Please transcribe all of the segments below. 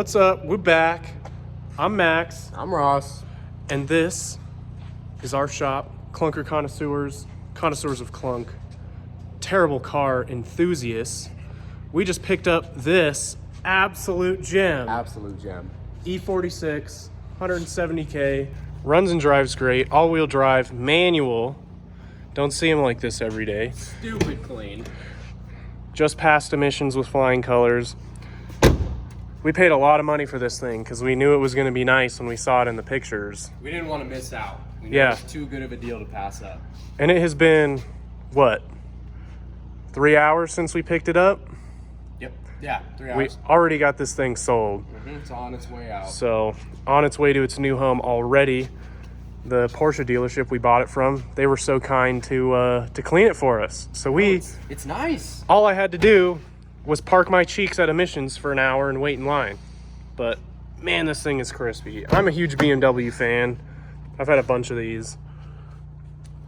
What's up? We're back. I'm Max. I'm Ross. And this is our shop, Clunker Connoisseurs of Clunk. Terrible car enthusiasts. We just picked up this absolute gem. Absolute gem. E46, 170K. Runs and drives great. All-wheel drive, manual. Don't see them like this every day. Stupid clean. Just passed emissions with flying colors. We paid a lot of money for this thing because we knew it was going to be nice when we saw it in the pictures. We didn't want to miss out. We knew Yeah. it was too good of a deal to pass up. And it has been, what, 3 hours since we picked it up? Yep. Yeah, 3 hours. We already got this thing sold. It's on its way out. So, on its way to its new home already. The Porsche dealership we bought it from, they were so kind to clean it for us. So It's nice. all I had to do was park my cheeks at emissions for an hour and wait in line. But man, this thing is crispy. I'm a huge BMW fan. I've had a bunch of these.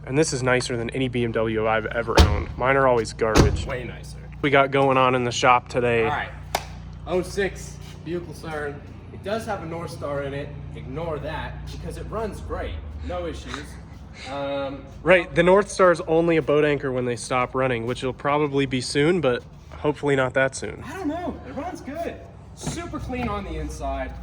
And this is nicer than any BMW I've ever owned. Mine are always garbage. Way nicer. We got going on in the shop today. All right. 06 Buick Lucerne. It does have a North Star in it. Ignore that because it runs great. No issues. Right, the North Star is only a boat anchor when they stop running, which will probably be soon, but hopefully not that soon. I don't know. It runs good. Super clean on the inside.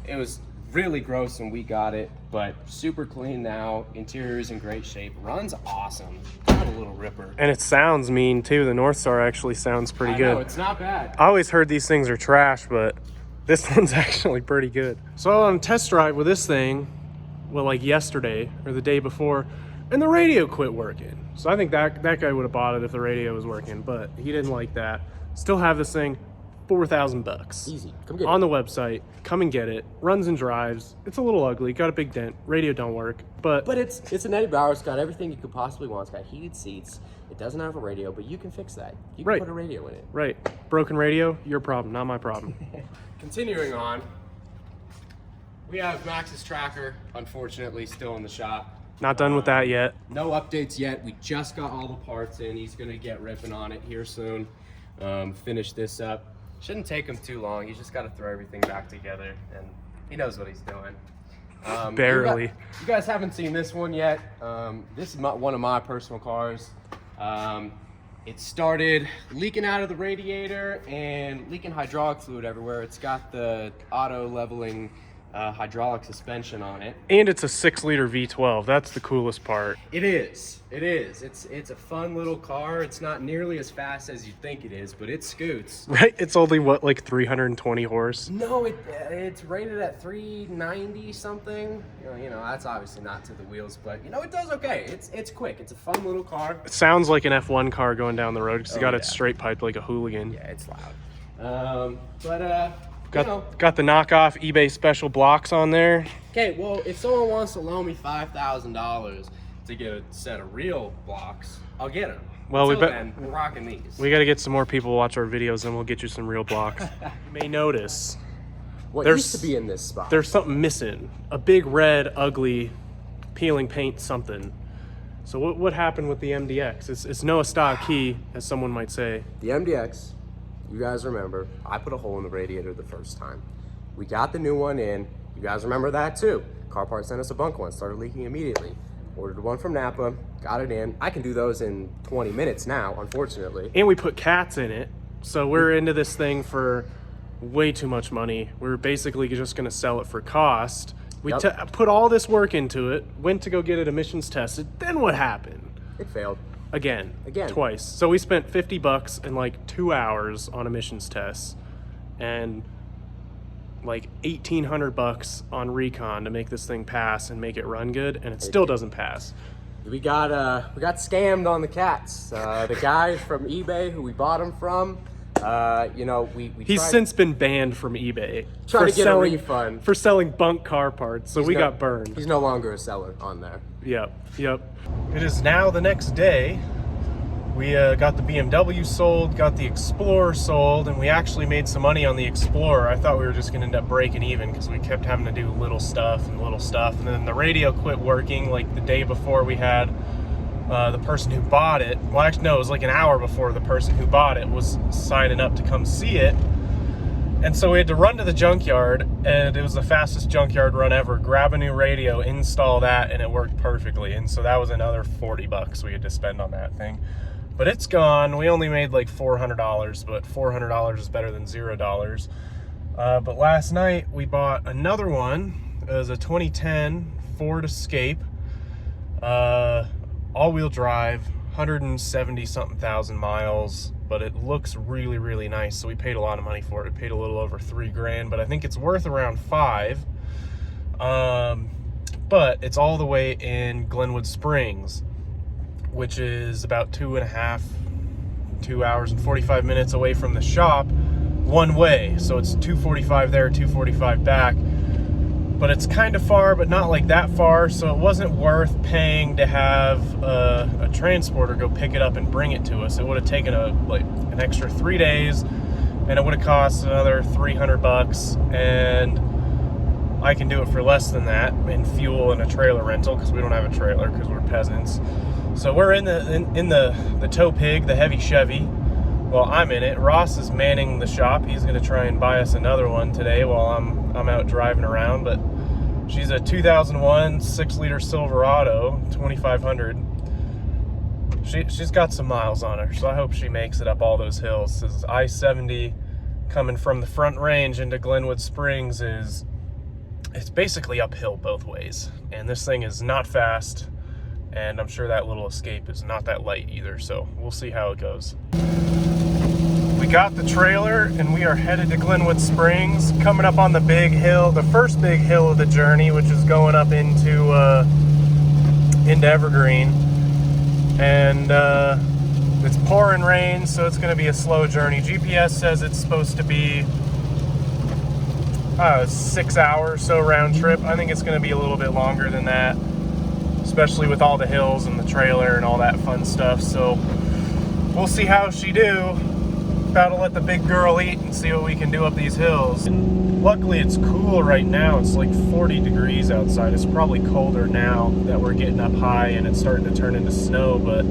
It was really gross when we got it, but super clean now. Interior is in great shape. Runs awesome. Kind of a little ripper. And it sounds mean too. The North Star actually sounds pretty good. No, it's not bad. I always heard these things are trash, but this one's actually pretty good. So on a test drive with this thing, well, like yesterday or the day before, and the radio quit working. So I think that guy would have bought it if the radio was working, but he didn't like that. Still have this thing, $4,000. Easy. Come get On it. the website. Come and get it. Runs and drives. It's a little ugly. Got a big dent. Radio don't work, but It's an Eddie Bauer. It's got everything you could possibly want. It's got heated seats. It doesn't have a radio, but you can fix that. You can Right. put a radio in it. right. Broken radio, your problem, not my problem. Continuing on, we have Max's tracker, unfortunately, still in the shop. Not done with that yet. No updates yet. We just got all the parts in. He's gonna get ripping on it here soon. Finish this up. Shouldn't take him too long. He's just got to throw everything back together, and he knows what he's doing. Barely. You guys haven't seen this one yet. This is one of my personal cars. It started leaking out of the radiator and leaking hydraulic fluid everywhere. It's got the auto leveling hydraulic suspension on it. And it's a 6-liter V12. That's the coolest part. It is. It is. It's a fun little car. It's not nearly as fast as you think it is, but it scoots. Right? It's only, what, like 320 horse? No, it's rated at 390 something. You know, that's obviously not to the wheels, but you know, it does okay. It's quick. It's a fun little car. It sounds like an F1 car going down the road because it got it yeah. straight piped like a hooligan. Yeah, it's loud. You know. Got the knockoff eBay special blocks on there. Okay, well, if someone wants to loan me $5,000 to get a set of real blocks, I'll get them. Well, Until then, we're rocking these. We got to get some more people to watch our videos and we'll get you some real blocks. You may notice what there's- used to be in this spot? there's something missing. A big red, ugly, peeling paint something. So what happened with the MDX? It's no stock key, as someone might say. The MDX, you guys remember, I put a hole in the radiator the first time. We got the new one in. You guys remember that too. Car Parts sent us a bunk one, started leaking immediately. Ordered one from Napa, got it in. I can do those in 20 minutes now, unfortunately. And we put cats in it. So we're into this thing for way too much money. We're basically just going to sell it for cost. We Yep. put all this work into it, went to go get it emissions tested. Then what happened? It failed. Again. Again. Twice. So we spent $50 in like 2 hours on emissions tests and like $1,800 on recon to make this thing pass and make it run good, and it still doesn't pass. We got scammed on the cats. The guy from eBay who we bought them from, you know, we He's tried, since been banned from eBay Tried to get a refund. for selling bunk car parts, so we no- got burned. He's no longer a seller on there. Yep. It is now the next day. We got the BMW sold, got the Explorer sold, and we actually made some money on the Explorer. I thought we were just going to end up breaking even because we kept having to do little stuff. And then the radio quit working like the day before we had the person who bought it. Well, actually, no, it was like an hour before the person who bought it was signing up to come see it. And so we had to run to the junkyard, and it was the fastest junkyard run ever. Grab a new radio, install that, and it worked perfectly. And so that was another 40 bucks we had to spend on that thing. But it's gone. We only made like $400, but $400 is better than $0. But last night we bought another one. It was a 2010 Ford Escape, all-wheel drive, 170 something thousand miles. But it looks really, really nice. So we paid a lot of money for it. We paid a little over $3 grand, but I think it's worth around $5. But it's all the way in Glenwood Springs, which is about 2 hours and 45 minutes away from the shop one way. So it's 245 there, 245 back. But it's kind of far, but not like that far. So it wasn't worth paying to have a transporter go pick it up and bring it to us. It would have taken an extra 3 days, and it would have cost another 300 bucks. And I can do it for less than that in fuel and a trailer rental, because we don't have a trailer because we're peasants. So we're in the tow pig, the heavy Chevy. Well, I'm in it. Ross is manning the shop. He's going to try and buy us another one today while I'm out driving around. But she's a 2001 6-liter Silverado 2500. She's got some miles on her, so I hope she makes it up all those hills. This is I-70 coming from the Front Range into Glenwood Springs. It's basically uphill both ways, and this thing is not fast, and I'm sure that little Escape is not that light either. So we'll see how it goes. We got the trailer and we are headed to Glenwood Springs, coming up on the big hill, the first big hill of the journey, which is going up into Evergreen. And it's pouring rain, so it's going to be a slow journey. GPS says it's supposed to be 6 hours or so round trip. I think it's going to be a little bit longer than that, especially with all the hills and the trailer and all that fun stuff. So we'll see how she do. About to let the big girl eat and see what we can do up these hills. And luckily it's cool right now. It's like 40 degrees outside. It's probably colder now that we're getting up high and it's starting to turn into snow, but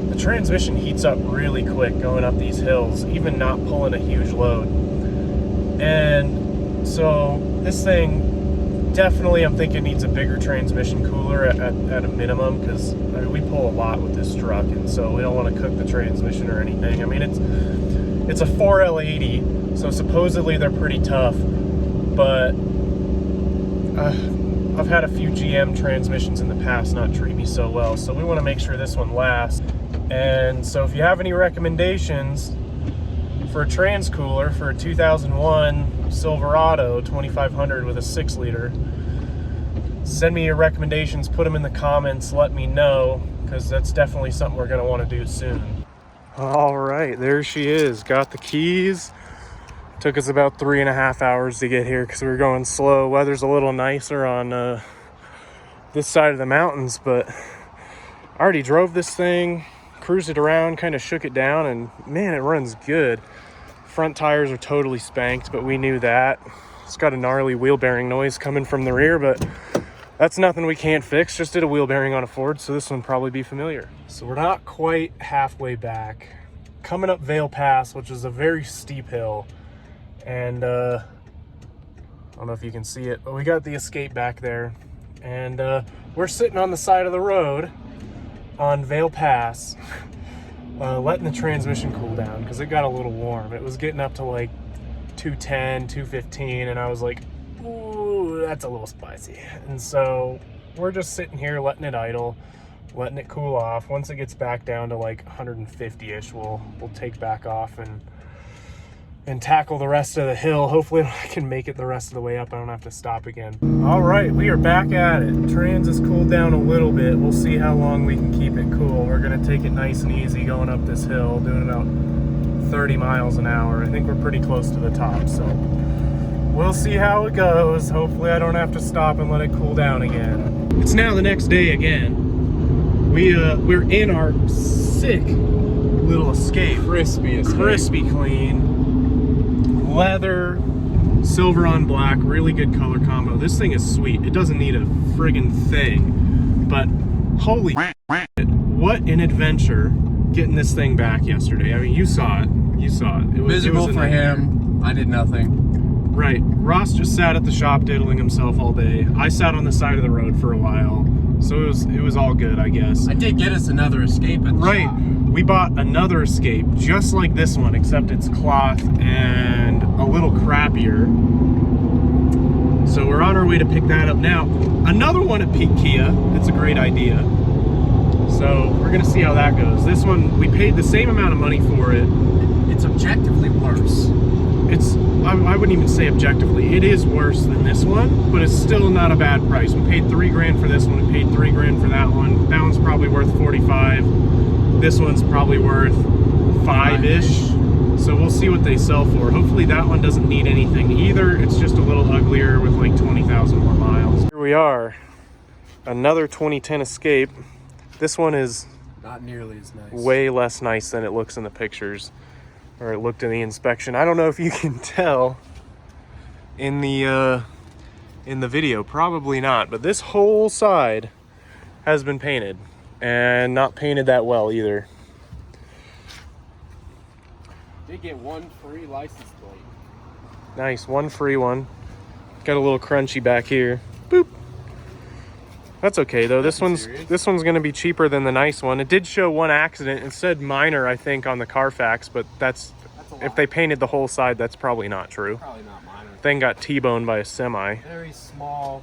the transmission heats up really quick going up these hills, even not pulling a huge load. And so this thing definitely, I'm thinking, needs a bigger transmission cooler at a minimum, because I mean, we pull a lot with this truck, and so we don't want to cook the transmission or anything. I mean, it's a 4L80, so supposedly they're pretty tough, but I've had a few GM transmissions in the past not treat me so well, so we want to make sure this one lasts. And so if you have any recommendations for a trans cooler for a 2001 Silverado 2500 with a 6-liter, send me your recommendations, put them in the comments, let me know, because that's definitely something we're going to want to do soon. All right, there she is. Got the keys. Took us about 3.5 hours to get here because we were going slow. Weather's a little nicer on this side of the mountains, but I already drove this thing, cruised it around, kind of shook it down, and man, it runs good. Front tires are totally spanked, but we knew that. It's got a gnarly wheel bearing noise coming from the rear, but that's nothing we can't fix. Just did a wheel bearing on a Ford, so this one probably be familiar. So we're not quite halfway back. Coming up Vale Pass, which is a very steep hill. And I don't know if you can see it, but we got the Escape back there. And we're sitting on the side of the road on Vale Pass, letting the transmission cool down because it got a little warm. It was getting up to like 210, 215, and I was like, ooh, that's a little spicy. And so we're just sitting here letting it idle, letting it cool off. Once it gets back down to like 150-ish, we'll take back off and tackle the rest of the hill. Hopefully I can make it the rest of the way up. I don't have to stop again. All right, we are back at it. Trans has cooled down a little bit. We'll see how long we can keep it cool. We're gonna take it nice and easy going up this hill, doing about 30 miles an hour. I think we're pretty close to the top, so we'll see how it goes. Hopefully I don't have to stop and let it cool down again. It's now the next day again. We're in our sick little Escape. Crispy clean, leather, silver on black, really good color combo. This thing is sweet. It doesn't need a friggin' thing, but holy shit, what an adventure getting this thing back yesterday. I mean, you saw it. It was miserable for him. I did nothing. Right. Ross just sat at the shop diddling himself all day. I sat on the side of the road for a while. So it was all good, I guess. I did get us another Escape at the shop. We bought another Escape, just like this one, except it's cloth and a little crappier. So we're on our way to pick that up now. Another one at Peak Kia. It's a great idea. So we're gonna see how that goes. This one, we paid the same amount of money for it. It's objectively worse. I wouldn't even say objectively. It is worse than this one, but it's still not a bad price. We paid $3 grand for this one. We paid $3 grand for that one. That one's probably worth 45. This one's probably worth 5-ish. So we'll see what they sell for. Hopefully that one doesn't need anything either. It's just a little uglier with like 20,000 more miles. Here we are. Another 2010 Escape. This one is not nearly as nice. Way less nice than it looks in the pictures. Or it looked in the inspection. I don't know if you can tell in the video, probably not, but this whole side has been painted, and not painted that well either. Did get one free license plate. Nice, one free one. Got a little crunchy back here. Boop. That's okay though. This one's gonna be cheaper than the nice one. It did show one accident. It said minor, I think, on the Carfax, but that's if they painted the whole side, that's probably not true. Probably not minor. Thing got T-boned by a semi. Very small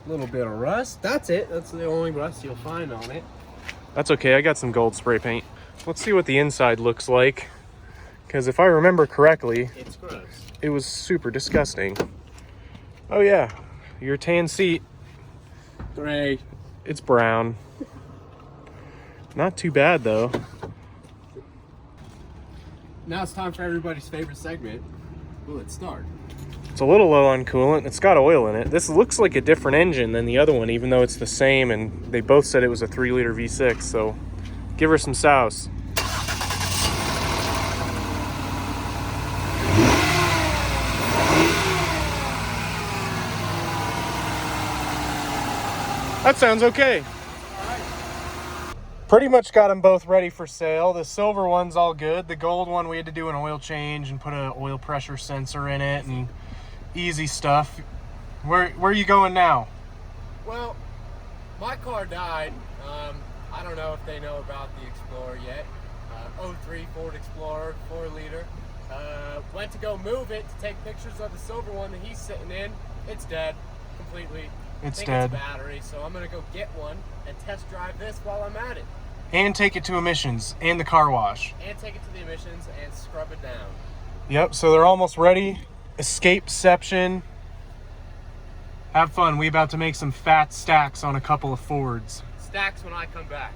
little bit of rust. That's it. That's the only rust you'll find on it. That's okay. I got some gold spray paint. Let's see what the inside looks like, because if I remember correctly, it's gross. It was super disgusting. Oh yeah, your tan seat. Gray. It's brown. Not too bad though. Now it's time for everybody's favorite segment. Will it start? It's a little low on coolant. It's got oil in it. This looks like a different engine than the other one, even though it's the same, and they both said it was a 3-liter V6, so give her some souse. That sounds okay. Pretty much got them both ready for sale. The silver one's all good. The gold one, we had to do an oil change and put an oil pressure sensor in it and easy stuff. Where are you going now? Well, my car died. I don't know if they know about the Explorer yet. 03 Ford Explorer, 4-liter. Went to go move it to take pictures of the silver one that he's sitting in. It's dead completely. It's I think dead. It's battery, so I'm gonna go get one and test drive this while I'm at it. And take it to emissions and the car wash. And take it to the emissions and scrub it down. Yep, so they're almost ready. Escapeception. Have fun. We about to make some fat stacks on a couple of Fords. Stacks when I come back.